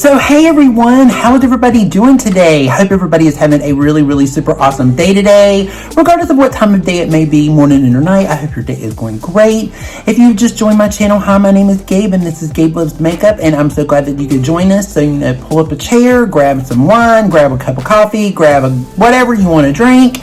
So hey everyone, how is everybody doing today? Hope everybody is having a really super awesome day today. Regardless of what time of day it may be, morning or night, I hope your day is going great. If you've just joined my channel, hi, my name is Gabe and this is Gabe Loves Makeup, and I'm so glad that you could join us. So, pull up a chair, grab some wine, grab a cup of coffee, grab whatever you want to drink,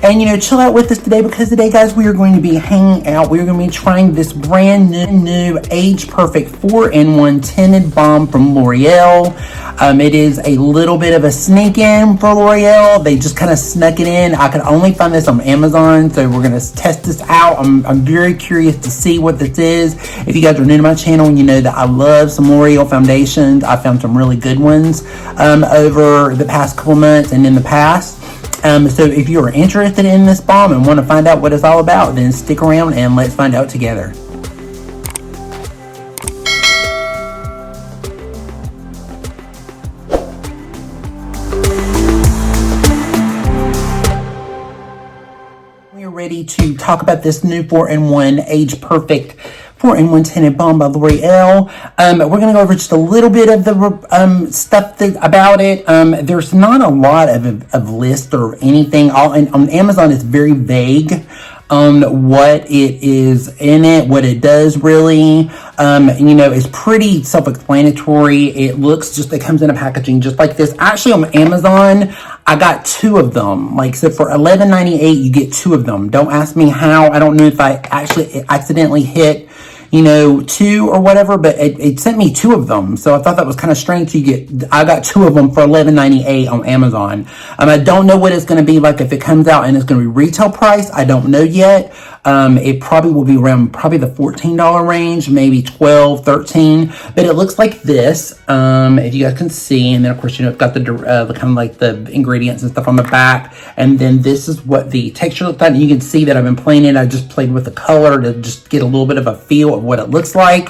and chill out with us today, because today, guys, we are going to be hanging out. We're going to be trying this brand new Age Perfect 4-in-1 Tinted Balm from Loreal. It is a little bit of a sneak in for L'Oreal. They just kind of snuck it in. I could only find this on Amazon, so we're going to test this out. I'm very curious to see what this is. If you guys are new to my channel, you know that I love some L'Oreal foundations. I found some really good ones over the past couple months and in the past. So if you are interested in this balm and want to find out what it's all about, then stick around and let's find out together. Ready to talk about this new 4-in-1 Age Perfect 4-in-1 Tinted Balm by L'Oreal. We're going to go over just a little bit of the stuff about it. There's not a lot of list or anything. On Amazon, it's very vague on what it is in it, what it does really. It's pretty self-explanatory. It comes in a packaging just like this. Actually, on Amazon, I got two of them. So for $11.98, you get two of them. Don't ask me how. I don't know if I actually accidentally hit two or whatever, but it sent me two of them. So I thought that was kind of strange. I got two of them for $11.98 on Amazon. I don't know what it's going to be like if it comes out and it's going to be retail price. I don't know yet. It probably will be around the $14 range, maybe $12, $13, but it looks like this, if you guys can see. And then of course, it's got the kind of like the ingredients and stuff on the back. And then this is what the texture looks like. And you can see that I've been playing it. I just played with the color to just get a little bit of a feel of what it looks like.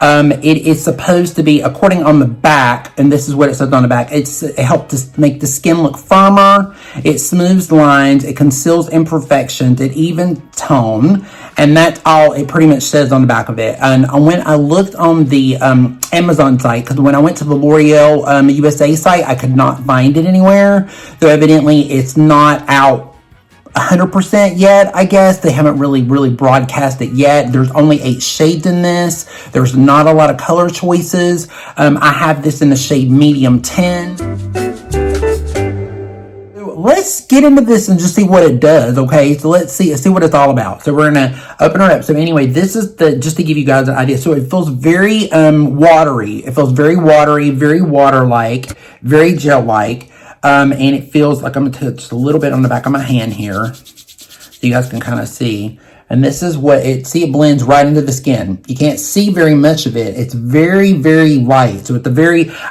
It is supposed to be, according on the back, and this is what it says on the back, it helps to make the skin look firmer, it smooths lines, it conceals imperfections, it evens tone, and that's all it pretty much says on the back of it. And when I looked on the Amazon site, because when I went to the L'Oreal USA site, I could not find it anywhere, so evidently it's not out 100% yet. I guess they haven't really broadcast it yet. There's only 8 shades in this. There's not a lot of color choices. I have this in the shade medium 10. So let's get into this and just see what it does. Okay, so let's see what it's all about. So we're gonna open her up. So anyway, this is just to give you guys an idea. So it feels very watery. It feels very watery, very water-like, very gel-like. And it feels like, I'm going to touch just a little bit on the back of my hand here, so you guys can kind of see. And this is what it blends right into the skin. You can't see very much of it. It's very light. So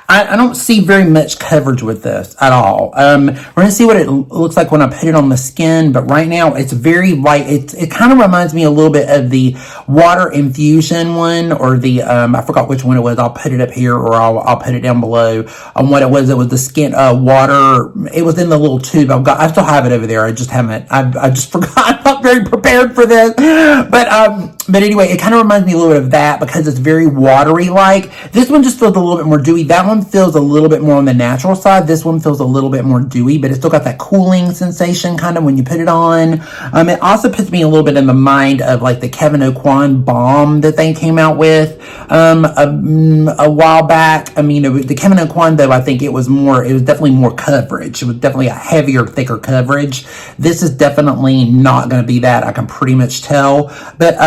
I don't see very much coverage with this at all. We're going to see what it looks like when I put it on the skin, but right now it's very light. It kind of reminds me a little bit of the water infusion one, or the, I forgot which one it was. I'll put it up here, or I'll put it down below on what it was. It was the skin, water. It was in the little tube. I still have it over there. I just haven't, I just forgot. I'm not very prepared for this. But anyway, it kind of reminds me a little bit of that, because it's very watery like. This one just feels a little bit more dewy. That one feels a little bit more on the natural side. This one feels a little bit more dewy, but it's still got that cooling sensation kind of when you put it on. It also puts me a little bit in the mind of like the Kevyn Aucoin balm that they came out with a while back. The Kevyn Aucoin, though, I think it was definitely more coverage. It was definitely a heavier, thicker coverage. This is definitely not going to be that. I can pretty much tell. But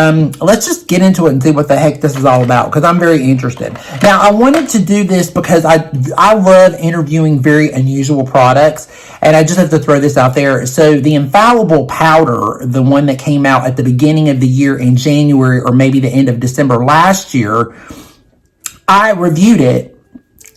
let's just get into it and see what the heck this is all about, because I'm very interested. Now, I wanted to do this because I love interviewing very unusual products, and I just have to throw this out there. So the Infallible powder, the one that came out at the beginning of the year in January, or maybe the end of December last year, I reviewed it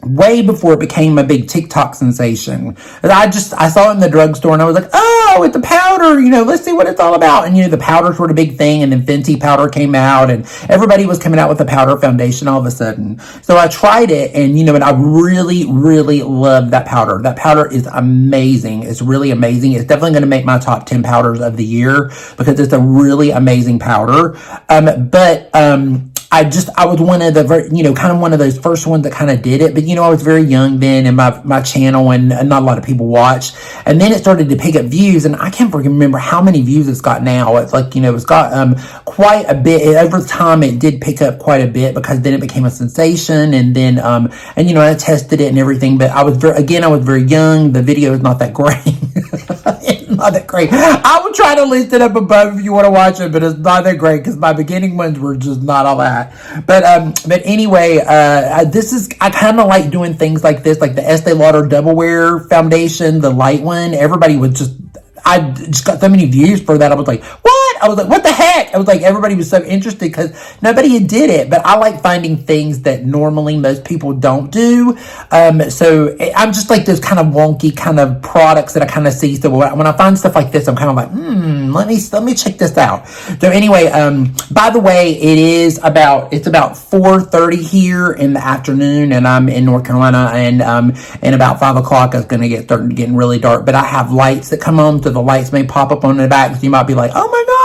way before it became a big TikTok sensation. I saw it in the drugstore and I was like, oh, it's a powder, let's see what it's all about. And the powders were the big thing, and then Fenty powder came out, and everybody was coming out with a powder foundation all of a sudden. So I tried it, and and I really love that powder. That powder is amazing. It's really amazing. It's definitely going to make my top 10 powders of the year, because it's a really amazing powder. I was one of the, kind of one of those first ones that kind of did it. But, I was very young then in my channel, and not a lot of people watched. And then it started to pick up views, and I can't remember how many views it's got now. It's like, it's got quite a bit. Over time, it did pick up quite a bit, because then it became a sensation. And then, I tested it and everything. But I was very young. The video is not that great. It's not that great. I would try to list it up above if you want to watch it, but it's not that great, because my beginning ones were just not all that. But anyway, I kind of like doing things like this, like the Estee Lauder Double Wear Foundation, the light one. I just got so many views for that. I was like, what? I was like, what the heck? I was like, everybody was so interested because nobody had did it. But I like finding things that normally most people don't do. So I'm just like those kind of wonky kind of products that I kind of see. So when I find stuff like this, I'm kind of like, let me check this out. So anyway, by the way, it's about 4:30 here in the afternoon, and I'm in North Carolina, and in about 5 o'clock it's going to start getting really dark. But I have lights that come on, so the lights may pop up on the back, so you might be like, oh my god.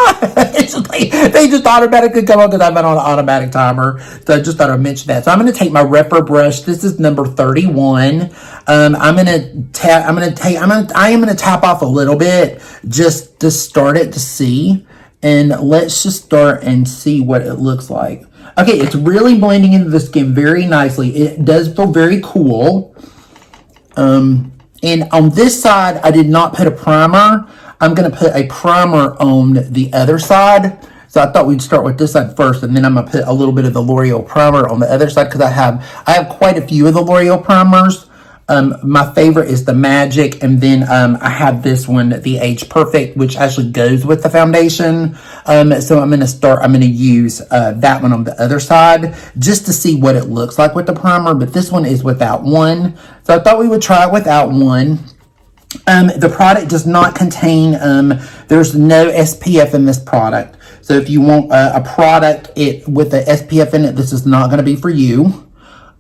It's just like, they just automatically come on because I've been on an automatic timer. So I just thought I'd mention that. So I'm going to take my Repper brush. This is number 31. I am going to tap off a little bit just to start it to see. And let's just start and see what it looks like. Okay, it's really blending into the skin very nicely. It does feel very cool. And on this side, I did not put a primer. I'm going to put a primer on the other side. So I thought we'd start with this side first, and then I'm going to put a little bit of the L'Oreal primer on the other side, because I have quite a few of the L'Oreal primers. My favorite is the Magic, and then I have this one, the Age Perfect, which actually goes with the foundation. So I'm going to use that one on the other side just to see what it looks like with the primer, but this one is without one. So I thought we would try it without one. The product does not contain, there's no SPF in this product. So if you want a product with the SPF in it, this is not going to be for you.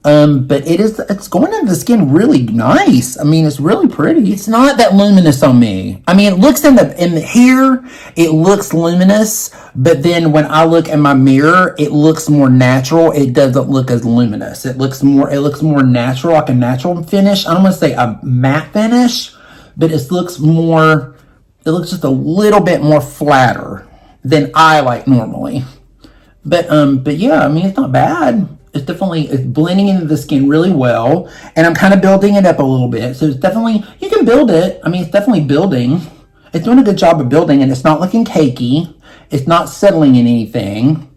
But it's going into the skin really nice. I mean, it's really pretty. It's not that luminous on me. I mean, it looks in the here, it looks luminous, but then when I look in my mirror, it looks more natural. It doesn't look as luminous. It looks more natural, like a natural finish. I don't want to say a matte finish, but it looks just a little bit more flatter than I like normally. But yeah, I mean, it's not bad. It's blending into the skin really well, and I'm kind of building it up a little bit. So it's definitely, you can build it. I mean, it's definitely building. It's doing a good job of building, and it's not looking cakey. It's not settling in anything.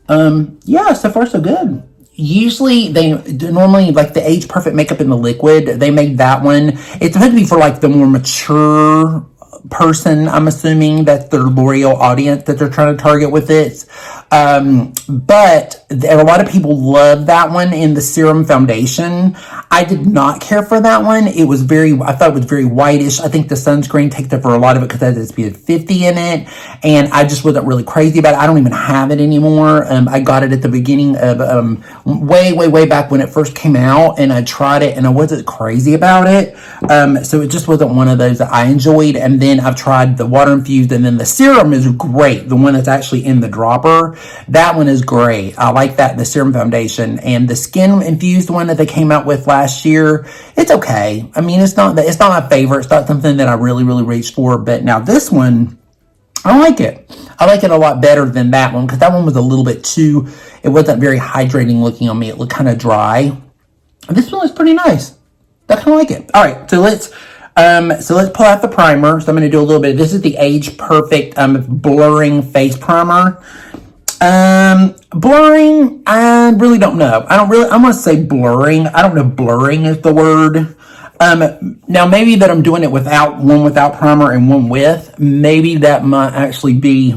Yeah, so far so good. Usually normally like the Age Perfect makeup in the liquid, they made that one. It's supposed to be for like the more mature person. I'm assuming that's their L'Oreal audience that they're trying to target with it. But a lot of people love that one in the serum foundation. I did not care for that one. I thought it was very whitish. I think the sunscreen takes up for a lot of it because it has SPF 50 in it. And I just wasn't really crazy about it. I don't even have it anymore. I got it at the beginning of, way back when it first came out, and I tried it and I wasn't crazy about it. So it just wasn't one of those that I enjoyed. And then I've tried the water infused, and then the serum is great. The one that's actually in the dropper, that one is great. I like that, the serum foundation. And the skin infused one that they came out with last year, it's okay. I mean, it's not my favorite. It's not something that I really reached for. But now this one, I like it. I like it a lot better than that one, because that one was a little bit it wasn't very hydrating looking on me. It looked kind of dry. This one is pretty nice. I kind of like it. All right, so let's pull out the primer. So I'm going to do a little bit. This is the Age Perfect blurring face primer. Blurring, I really don't know. I'm going to say blurring. I don't know if blurring is the word. Now maybe that I'm doing it without primer and one with. Maybe that might actually be,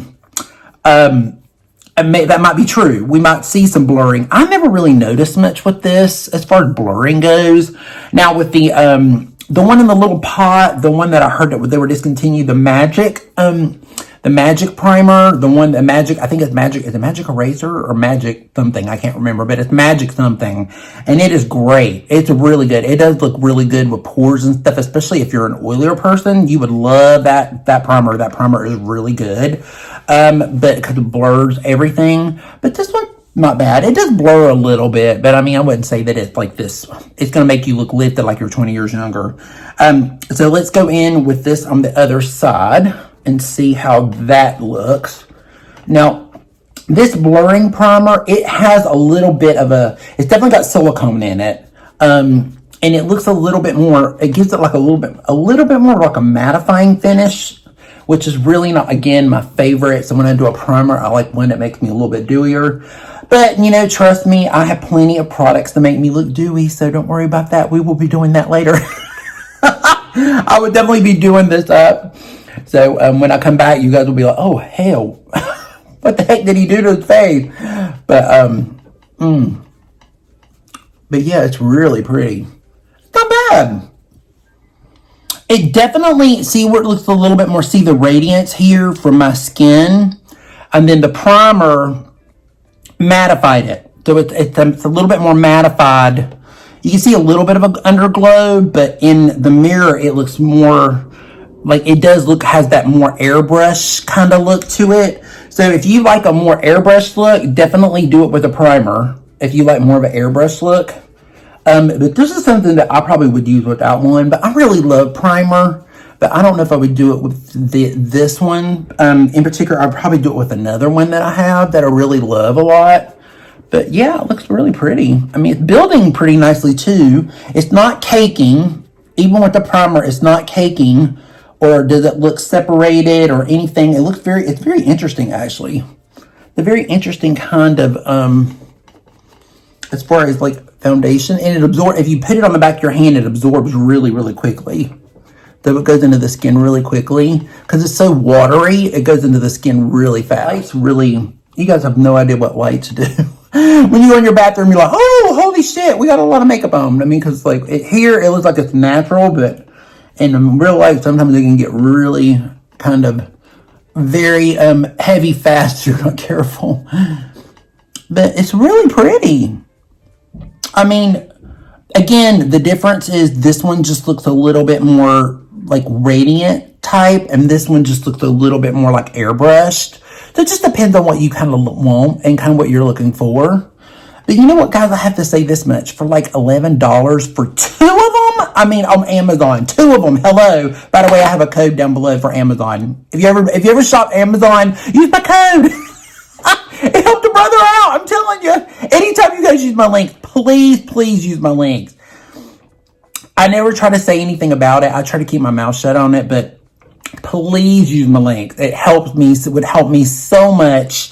that might be true. We might see some blurring. I never really noticed much with this as far as blurring goes. Now with the one in the little pot, the one that I heard that they were discontinued, the Magic primer, I think it's Magic, is it Magic Eraser or Magic something? I can't remember, but it's Magic something. And it is great. It's really good. It does look really good with pores and stuff, especially if you're an oilier person. You would love that primer. That primer is really good. But because it blurs everything. But this one, not bad. It does blur a little bit, but I mean, I wouldn't say that it's like this. It's going to make you look lifted like you're 20 years younger. So let's go in with this on the other side and see how that looks. Now, this blurring primer, it has a little bit of it's definitely got silicone in it. And it looks a little bit more, it gives it like a little bit more like a mattifying finish, which is really not, again, my favorite. So when I do a primer, I like one that makes me a little bit dewier. But, you know, trust me, I have plenty of products to make me look dewy, so don't worry about that. We will be doing that later. I would definitely be doing this up. So when I come back, you guys will be like, oh, hell, what the heck did he do to his face? But yeah, it's really pretty. Not bad. It definitely, see where it looks a little bit more, see the radiance here from my skin, and then the primer mattified it. So it's a little bit more mattified. You can see a little bit of an underglow, but in the mirror, it looks more, like it does look, has that more airbrush kind of look to it. So if you like a more airbrush look, definitely do it with a primer. If you like more of an airbrush look. But this is something that I probably would use without one, but I really love primer, but I don't know if I would do it with this one. In particular, I'd probably do it with another one that I have that I really love a lot. But yeah, it looks really pretty. I mean, it's building pretty nicely too. It's not caking. Even with the primer, it's not caking, or does it look separated or anything. It looks it's very interesting actually. The very interesting kind of, as far as like foundation, and it absorbs, if you put it on the back of your hand, it absorbs really, really quickly. So it goes into the skin really quickly because it's so watery. It goes into the skin really fast. Lights really, you guys have no idea what lights do. When you go in your bathroom, you're like, oh, holy shit, we got a lot of makeup on. I mean, because like here, it looks like it's natural, but in real life, sometimes it can get really kind of very heavy fast if you're not careful. But it's really pretty. I mean, again, the difference is this one just looks a little bit more like radiant type, and this one just looks a little bit more like airbrushed. So it just depends on what you kind of want and kind of what you're looking for. But you know what, guys? I have to say this much. For like $11 for 2 of them? I mean, on Amazon. 2 of them. Hello. By the way, I have a code down below for Amazon. If you ever shop Amazon, use my code. It helped a brother out. I'm telling you. Anytime you guys use my links, please use my links. I never try to say anything about it. I try to keep my mouth shut on it, but please use my links. It helps me. It would help me so much.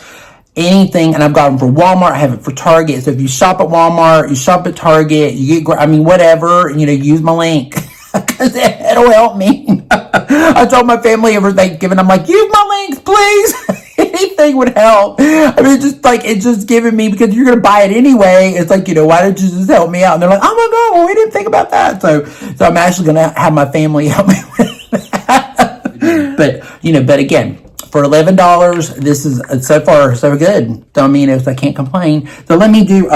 Anything, and I've got them for Walmart. I have it for Target. So if you shop at Walmart, you shop at Target, you get, I mean, whatever, you know, use my link because it'll help me. I told my family over Thanksgiving, I'm like, use my links, please. Anything would help. I mean, it's just giving me, because you're going to buy it anyway. It's like, you know, why don't you just help me out? And they're like, oh my God, well, we didn't think about that. So I'm actually going to have my family help me with that. But, you know, but again, for $11, this is so far so good. So I mean, I can't complain. So let me do,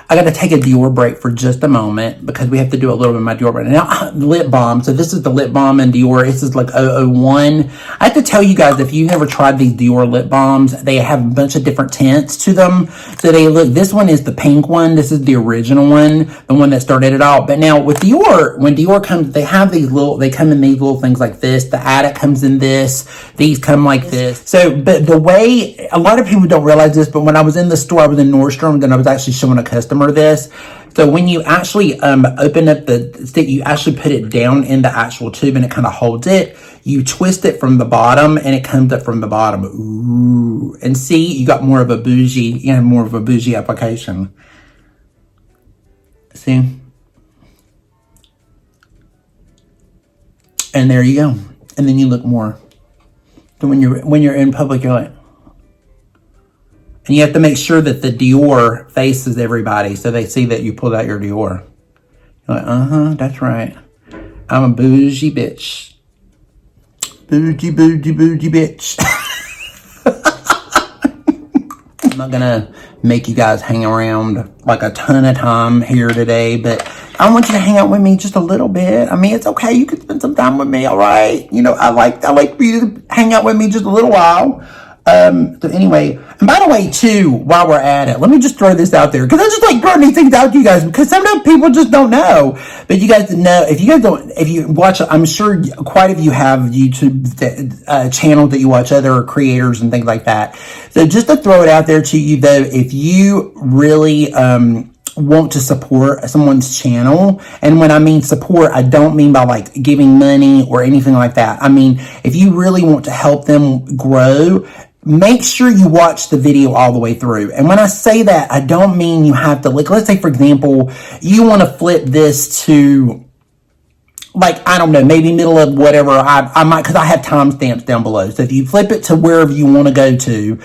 I got to take a Dior break for just a moment because we have to do a little bit of my Dior break. Now, lip balm. So this is the lip balm in Dior. This is like 001. I have to tell you guys, if you ever tried these Dior lip balms, they have a bunch of different tints to them. So they look, this one is the pink one. This is the original one, the one that started it all. But now with Dior, when Dior comes, they have these they come in these little things like this. The Addict comes in this. These come like this. So, but the way, a lot of people don't realize this, but when I was in the store, I was in Nordstrom, then I was actually showing a customer this. So when you actually open up the stick, you actually put it down in the actual tube and it kind of holds it. You twist it from the bottom and it comes up from the bottom. Ooh. And see, you got more of a bougie, application. See? And there you go. And then you look more. So when you're in public, you're like, and you have to make sure that the Dior faces everybody so they see that you pulled out your Dior. You're like, that's right. I'm a bougie bitch. Bougie bitch. I'm not gonna make you guys hang around like a ton of time here today, but I want you to hang out with me just a little bit. I mean, it's okay. You can spend some time with me, all right? You know, I like for you to hang out with me just a little while. So anyway, and by the way, too, while we're at it, let me just throw this out there, because I just like throwing these things out to you guys, because sometimes people just don't know. But you guys know, if you watch, I'm sure quite a few have YouTube channels that you watch other creators and things like that. So just to throw it out there to you, though, if you really want to support someone's channel, and when I mean support, I don't mean by like giving money or anything like that. I mean, if you really want to help them grow, make sure you watch the video all the way through. And when I say that, I don't mean you have to, like, let's say, for example, you want to flip this to, like, I don't know, maybe middle of whatever. I might, because I have timestamps down below. So if you flip it to wherever you want to go to,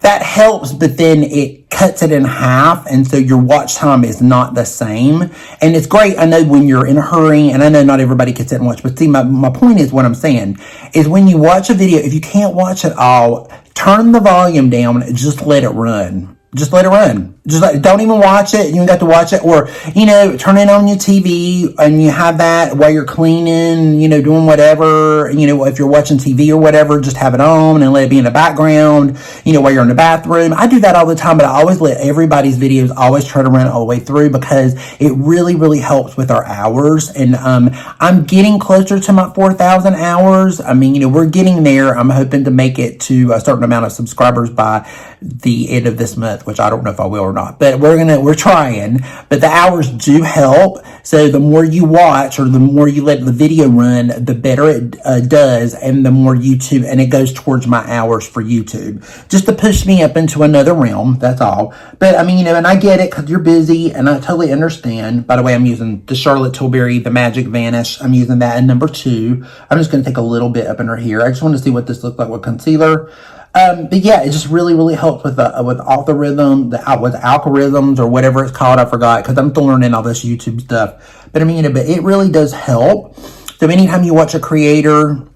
that helps, but then it cuts it in half, and so your watch time is not the same. And it's great, I know, when you're in a hurry, and I know not everybody can sit and watch, but see, my point is, what I'm saying is, when you watch a video, if you can't watch it all, turn the volume down and just let it run. Just let it run. Don't even watch it. You don't got to watch it. Or, turn it on your TV and you have that while you're cleaning, doing whatever. If you're watching TV or whatever, just have it on and let it be in the background, while you're in the bathroom. I do that all the time, but I always let everybody's videos always try to run it all the way through, because it really, really helps with our hours. And I'm getting closer to my 4,000 hours. I mean, we're getting there. I'm hoping to make it to a certain amount of subscribers by the end of this month, which I don't know if I will or not, but we're trying. But the hours do help. So the more you watch, or the more you let the video run, the better it does, and the more YouTube, and it goes towards my hours for YouTube, just to push me up into another realm. That's all. But I mean, and I get it, because you're busy, and I totally understand. By the way, I'm using the Charlotte Tilbury, the Magic Vanish. I'm using that in number 2. I'm just going to take a little bit up under here. I just want to see what this looks like with concealer. But yeah, it just really, really helps with algorithm, with algorithms, or whatever it's called. I forgot, because I'm still learning all this YouTube stuff. But I mean, but it really does help. So anytime you watch a creator,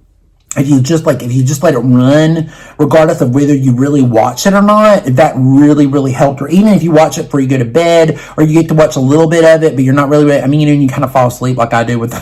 if you just let it run, regardless of whether you really watch it or not, that really, really helped. Or even if you watch it before you go to bed, or you get to watch a little bit of it, but you're not really, you kind of fall asleep like I do with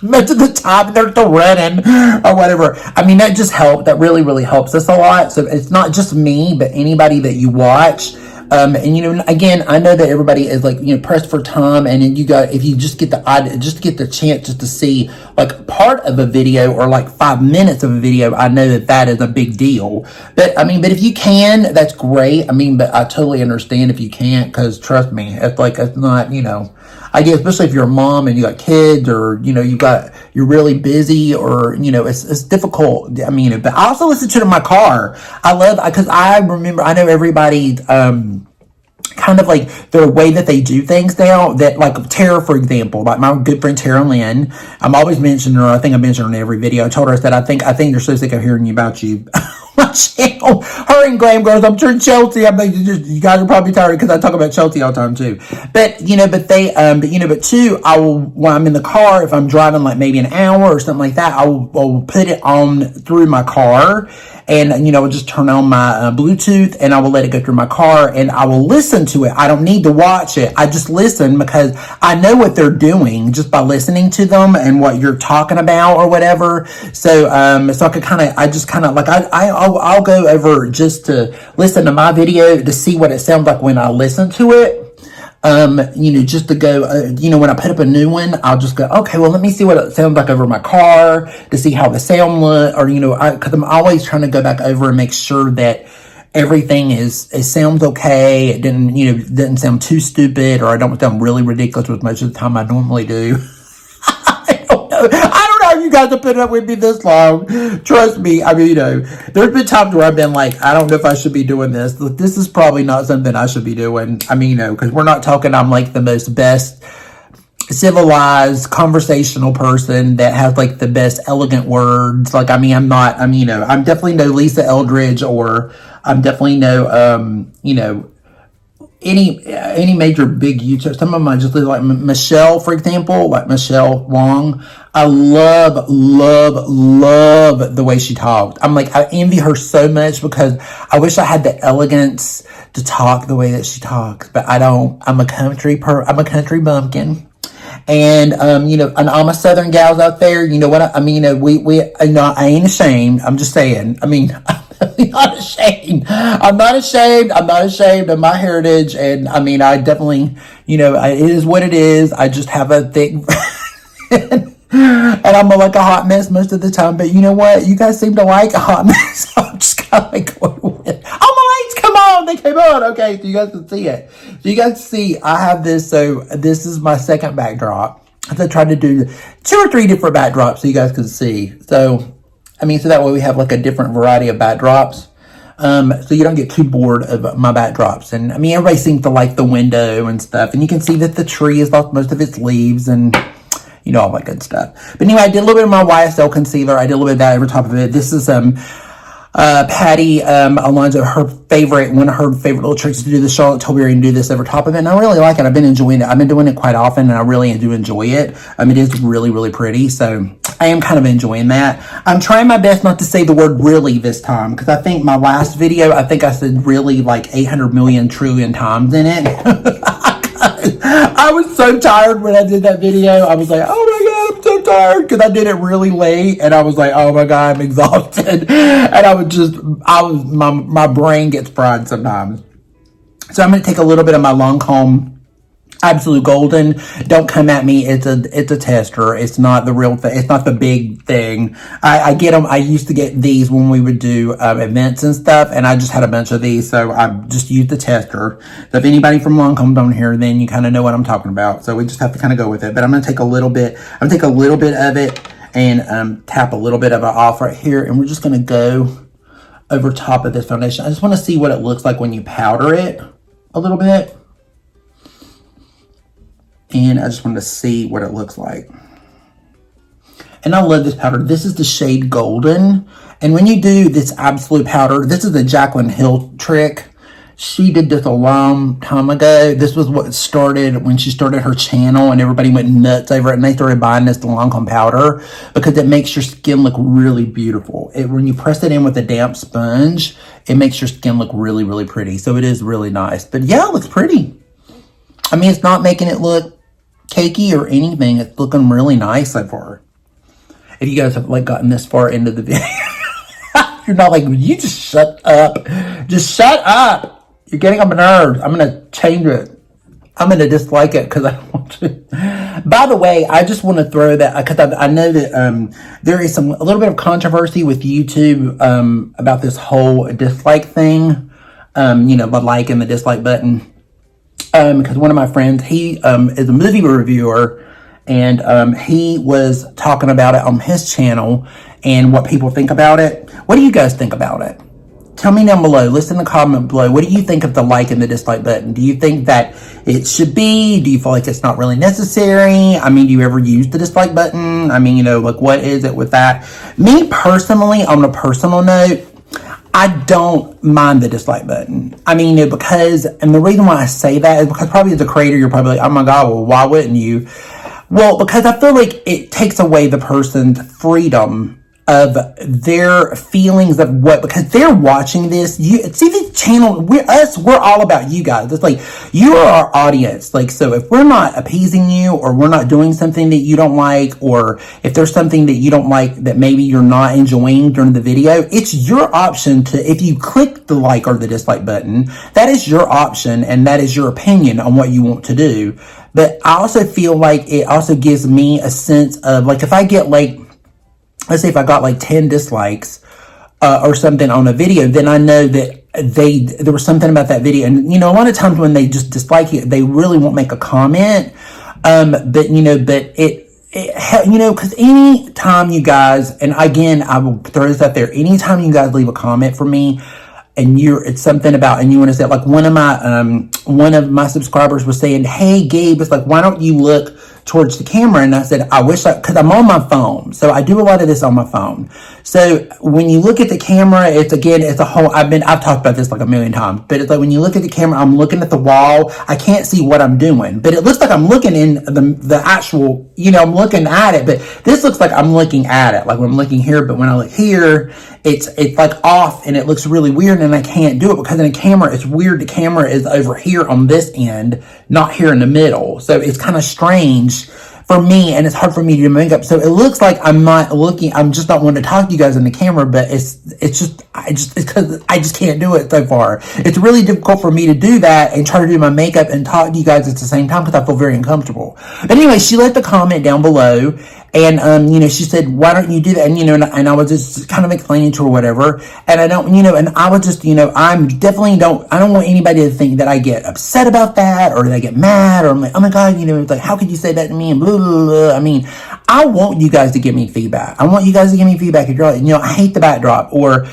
most of the time they're still running or whatever. I mean, that just helped. That really, really helps us a lot. So it's not just me, but anybody that you watch. And again, I know that everybody is like, pressed for time, and then if you just get the chance just to see like part of a video, or like 5 minutes of a video, I know that is a big deal. But but if you can, that's great. But I totally understand if you can't, because trust me, it's not, I guess, especially if you're a mom and you got kids, or you're really busy, or it's difficult. But I also listen to it in my car. I love, because I know everybody kind of like the way that they do things now, that like Tara, for example, like my good friend Tara Lynn, I'm always mentioning her. I think I mentioned her in every video. I told her, I said, I think they're so sick of hearing about you. My channel, her and Glam Girls, I'm sure Chelsea, you guys are probably tired, because I talk about Chelsea all the time too. But but too, when I'm in the car, if I'm driving like maybe an hour or something like that, I will put it on through my car, and I'll just turn on my Bluetooth, and I will let it go through my car, and I will listen to it. I don't need to watch it. I just listen, because I know what they're doing just by listening to them and what you're talking about or whatever. So I'll go over just to listen to my video to see what it sounds like when I listen to it. Just to go, when I put up a new one, I'll just go, okay, well, let me see what it sounds like over my car, to see how the sound look, or, because I'm always trying to go back over and make sure that everything it sounds okay. It didn't sound too stupid, or I don't sound really ridiculous as much of the time I normally do. I don't know. You guys have put up with me this long. Trust me. There's been times where I've been like, I don't know if I should be doing this. This is probably not something I should be doing. Because we're not talking, I'm like the most best civilized conversational person that has like the best elegant words. Like, I'm not, I'm definitely no Lisa Eldridge, or I'm definitely no, any major big YouTube. Some of them I just like Michelle, for example, like Michelle Wong. I love the way she talked. I envy her so much, because I wish I had the elegance to talk the way that she talks, but I don't. I'm a country bumpkin. And, and all my Southern gals out there, you know what, I mean, I ain't ashamed. I'm just saying, I mean, I'm not ashamed. I'm not ashamed of my heritage. And I mean, I definitely, it is what it is. I just have a thick, and I'm like a hot mess most of the time. But you know what? You guys seem to like a hot mess. So I'm just kind of like going with it. Oh, my lights come on. They came on. Okay. So you guys can see it. So you guys see, I have this. So this is my second backdrop. I tried to do 2 or 3 different backdrops so you guys can see. So, I mean, so that way we have like a different variety of backdrops. So you don't get too bored of my backdrops. And I mean, everybody seems to like the window and stuff. And you can see that the tree has lost most of its leaves and, all that good stuff. But anyway, I did a little bit of my YSL concealer. I did a little bit of that over top of it. This is, Patty, Alonso, one of her favorite little tricks to do the Charlotte Tilbury and do this over top of it. And I really like it. I've been enjoying it. I've been doing it quite often and I really do enjoy it. It is really, really pretty. So I am kind of enjoying that. I'm trying my best not to say the word really this time because I think my last video, I think I said really like 800 million trillion times in it. I was so tired when I did that video. I was like, oh my God, I'm so tired because I did it really late and I was like, oh my God, I'm exhausted. And my brain gets fried sometimes. So I'm going to take a little bit of my Lancome Absolute Golden. Don't come at me. It's a tester. It's not the real thing. It's not the big thing. I get them. I used to get these when we would do events and stuff, and I just had a bunch of these, so I just used the tester. So if anybody from Lancome's on here, then you kind of know what I'm talking about. So we just have to kind of go with it. But I'm gonna take a little bit. I'm gonna take a little bit of it and tap a little bit of it off right here, and we're just gonna go over top of this foundation. I just want to see what it looks like when you powder it a little bit. And I just wanted to see what it looks like. And I love this powder. This is the shade Golden. And when you do this Absolute powder, this is the Jaclyn Hill trick. She did this a long time ago. This was what started when she started her channel and everybody went nuts over it. And they started buying this Lancome powder because it makes your skin look really beautiful. When you press it in with a damp sponge, it makes your skin look really, really pretty. So it is really nice. But yeah, it looks pretty. I mean, it's not making it look cakey or anything. It's looking really nice so far. If you guys have like gotten this far into the video, you're not like, you just shut up. Just shut up. You're getting on my nerves. I'm going to change it. I'm going to dislike it because I don't want to. By the way, I just want to throw that because I know that there is a little bit of controversy with YouTube about this whole dislike thing. The like and the dislike button. Because one of my friends, he is a movie reviewer, and he was talking about it on his channel and what people think about it. What do you guys think about it? Tell me down below. Listen in the comment below. What do you think of the like and the dislike button? Do you think that it should be? Do you feel like it's not really necessary? I mean, do you ever use the dislike button? I mean, like what is it with that? Me personally, on a personal note, I don't mind the dislike button. I mean, and the reason why I say that is because probably as a creator, you're probably like, oh my God, well, why wouldn't you? Well, because I feel like it takes away the person's freedom of their feelings of because they're watching this. See the channel, we're all about you guys. It's like, you are our audience. Like, so if we're not appeasing you or we're not doing something that you don't like, or if there's something that you don't like that maybe you're not enjoying during the video, it's your option if you click the like or the dislike button, that is your option and that is your opinion on what you want to do. But I also feel like it also gives me a sense of like, if I get like, let's say if I got like 10 dislikes or something on a video, then I know that there was something about that video. And, a lot of times when they just dislike it, they really won't make a comment. Because any time you guys, and again, I will throw this out there, anytime you guys leave a comment for me, and it's something about, and you want to say, like one of my subscribers was saying, hey Gabe, it's like, why don't you look towards the camera? And I said, because I'm on my phone. So I do a lot of this on my phone. So when you look at the camera, it's a whole, I've talked about this like a million times, but it's like when you look at the camera, I'm looking at the wall. I can't see what I'm doing, but it looks like I'm looking in the actual, I'm looking at it, but this looks like I'm looking at it. Like when I'm looking here, but when I look here, it's like off and it looks really weird and I can't do it because in a camera, it's weird. The camera is over here on this end, not here in the middle. So it's kind of strange for me, and it's hard for me to do makeup. So it looks like I'm just not wanting to talk to you guys on the camera, but it's because I just can't do it so far. It's really difficult for me to do that and try to do my makeup and talk to you guys at the same time because I feel very uncomfortable. But anyway, she left a comment down below, and she said, why don't you do that? And and I was just kind of explaining to her whatever, and I don't, and I was just, I don't want anybody to think that I get upset about that or that I get mad or I'm like, oh my god, it's like, how could you say that to me, and blah blah blah. I mean, I want you guys to give me feedback. I want you guys to give me feedback if you're like, I hate the backdrop, or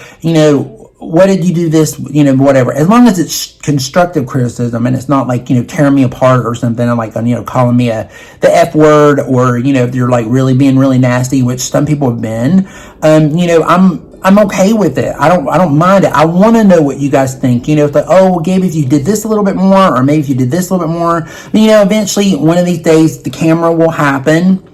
what did you do this, whatever. As long as it's constructive criticism and it's not like, tearing me apart or something, and like, calling me the F word, or, if you're like really being really nasty, which some people have been, I'm okay with it. I don't mind it. I want to know what you guys think. It's like, oh, well, Gabe, if you did this a little bit more, or maybe if you did this a little bit more, eventually one of these days the camera will happen.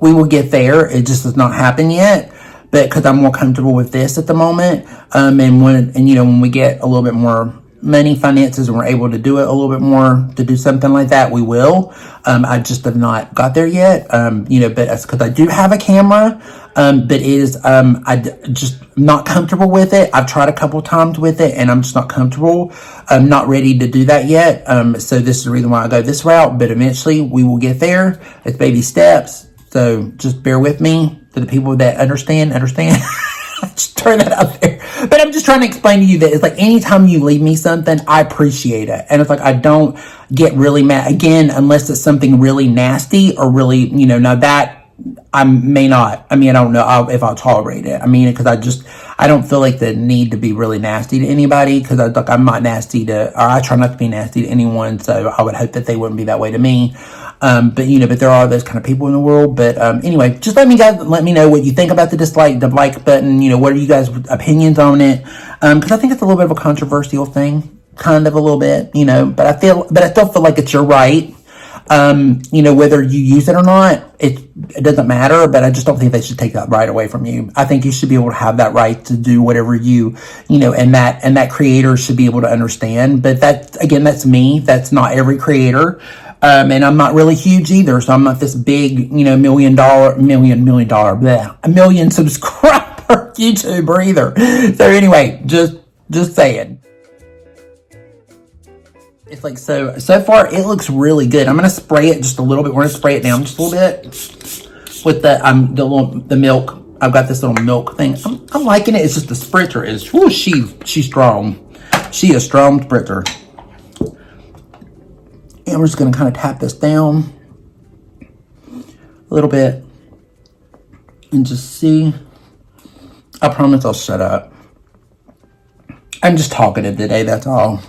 We will get there. It just does not happen yet. But because I'm more comfortable with this at the moment, and when we get a little bit more money, finances, and we're able to do it a little bit more, to do something like that, we will. I just have not got there yet. But it's because I do have a camera, but it is just not comfortable with it. I've tried a couple times with it, and I'm just not comfortable. I'm not ready to do that yet. So this is the reason why I go this route. But eventually, we will get there. It's baby steps. So just bear with me. To the people that understand. Just turn that out there. But I'm just trying to explain to you that it's like anytime you leave me something, I appreciate it. And it's like I don't get really mad, again, unless it's something really nasty or really, now that I may not. I don't know if I'll tolerate it. Because I don't feel like the need to be really nasty to anybody, because I'm not nasty or I try not to be nasty to anyone. So I would hope that they wouldn't be that way to me. But there are those kind of people in the world. But anyway, just let me know what you think about the like button. What are you guys' opinions on it? Because I think it's a little bit of a controversial thing, kind of a little bit, but I still feel like it's your right. Whether you use it or not, it doesn't matter, but I just don't think they should take that right away from you. I think you should be able to have that right to do whatever and that creator should be able to understand. But that's me. That's not every creator. And I'm not really huge either, so I'm not this big, $1 million, a million subscriber YouTuber either. So anyway, just saying. It's like, so far it looks really good. I'm going to spray it just a little bit. We're going to spray it down just a little bit with the milk. I've got this little milk thing. I'm liking it. It's just the spritzer is, she's strong. She is strong spritzer. And we're just going to kind of tap this down a little bit and just see. I promise I'll shut up. I'm just talkative today, that's all.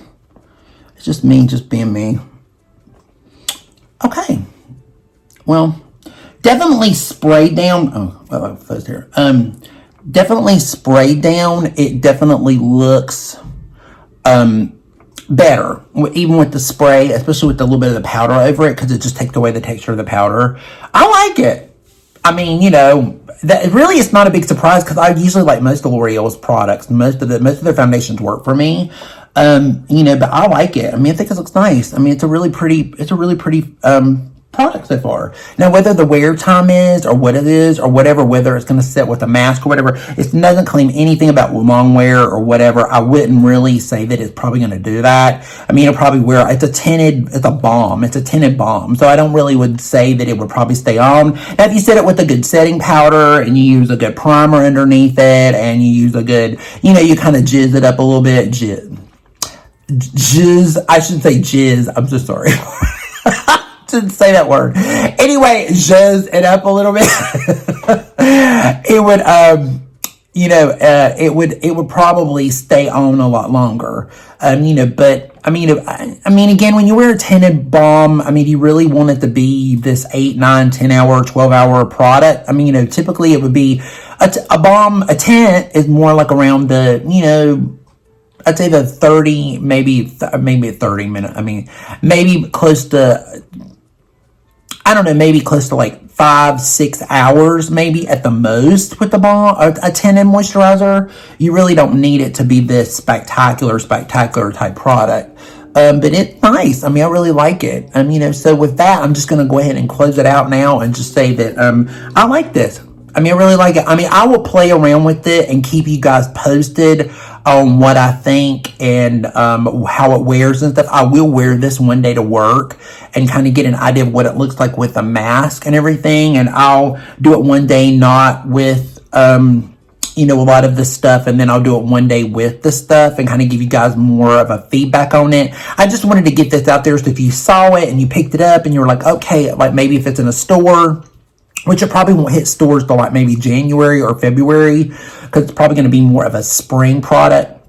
It's just me, just being me. Okay. Well, definitely sprayed down. Oh, well, I'm closed here. Definitely sprayed down. It definitely looks better, even with the spray, especially with a little bit of the powder over it, because it just takes away the texture of the powder. I like it. That really is not a big surprise, because I usually like most of L'Oreal's products. Most of their foundations work for me. But I like it. I think it looks nice. It's a really pretty product so far. Now, whether the wear time is, or what it is, or whatever, whether it's going to sit with a mask or whatever, it doesn't claim anything about long wear or whatever. I wouldn't really say that it's probably going to do that. It'll probably wear, it's a balm. It's a tinted balm. So I don't really would say that it would probably stay on. Now, if you set it with a good setting powder, and you use a good primer underneath it, and you use a good, you kind of jizz it up a little bit. Jizz, I should say jizz. I'm so sorry. Didn't say that word. Anyway, jizz it up a little bit. It would probably stay on a lot longer. But again, when you wear a tinted balm, you really want it to be this 8, 9, 10 hour, 12 hour product. Typically it would be a balm, a tint is more like around the, I'd say the 30, maybe 30 minute. Maybe close to, maybe close to like 5, 6 hours, maybe at the most with the balm, a tinted moisturizer. You really don't need it to be this spectacular type product. But it's nice. I mean, I really like it. You know, so with that, I'm just going to go ahead and close it out now and just say that I like this. I mean, I really like it. I mean, I will play around with it and keep you guys posted on what I think and how it wears and stuff. I will wear this one day to work and kind of get an idea of what it looks like with a mask and everything. And I'll do it one day not with you know, a lot of the stuff, and then I'll do it one day with the stuff and kind of give you guys more of a feedback on it. I just wanted to get this out there, so if you saw it and you picked it up and you were like, okay, like maybe if it's in a store, which it probably won't hit stores till like maybe January or February, because it's probably going to be more of a spring product,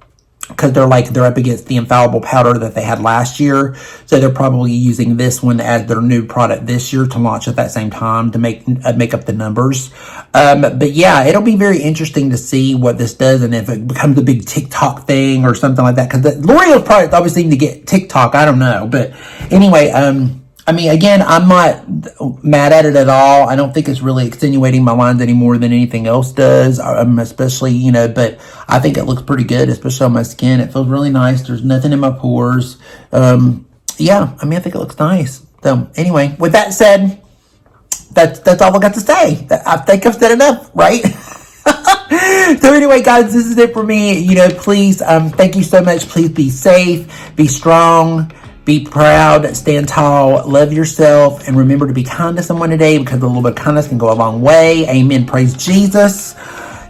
because they're up against the Infallible powder that they had last year, so they're probably using this one as their new product this year to launch at that same time to make up the numbers. But yeah, it'll be very interesting to see what this does and if it becomes a big TikTok thing or something like that, because the L'Oreal product always seemed to get TikTok. I don't know, but anyway, I mean, again, I'm not mad at it at all. I don't think it's really extenuating my lines any more than anything else does, especially, you know, but I think it looks pretty good, especially on my skin. It feels really nice. There's nothing in my pores. Yeah, I mean, I think it looks nice. So anyway, with that said, that's all I got to say. I think I've said enough, right? So anyway, guys, this is it for me. You know, please, thank you so much. Please be safe, be strong, be proud, stand tall, love yourself, and remember to be kind to someone today, because a little bit of kindness can go a long way. Amen. Praise Jesus.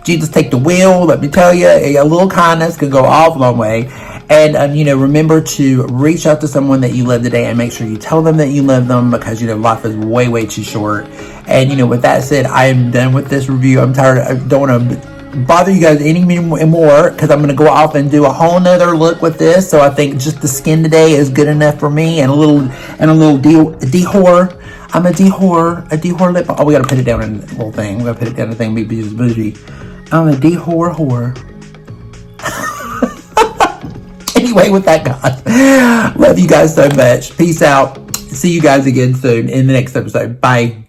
Jesus, take the wheel. Let me tell you, a little kindness can go all a long way. And, you know, remember to reach out to someone that you love today and make sure you tell them that you love them, because, you know, life is way, way too short. And, you know, with that said, I am done with this review. I'm tired. I don't want to bother you guys any more, because I'm going to go off and do a whole nother look with this. So I think just the skin today is good enough for me, and a little Dior. I'm a Dior lip. Oh, we got to put it down in a little thing. We got to put it down in a thing. Be bougie. I'm a Dior whore. Anyway, with that, guys, love you guys so much. Peace out. See you guys again soon in the next episode. Bye.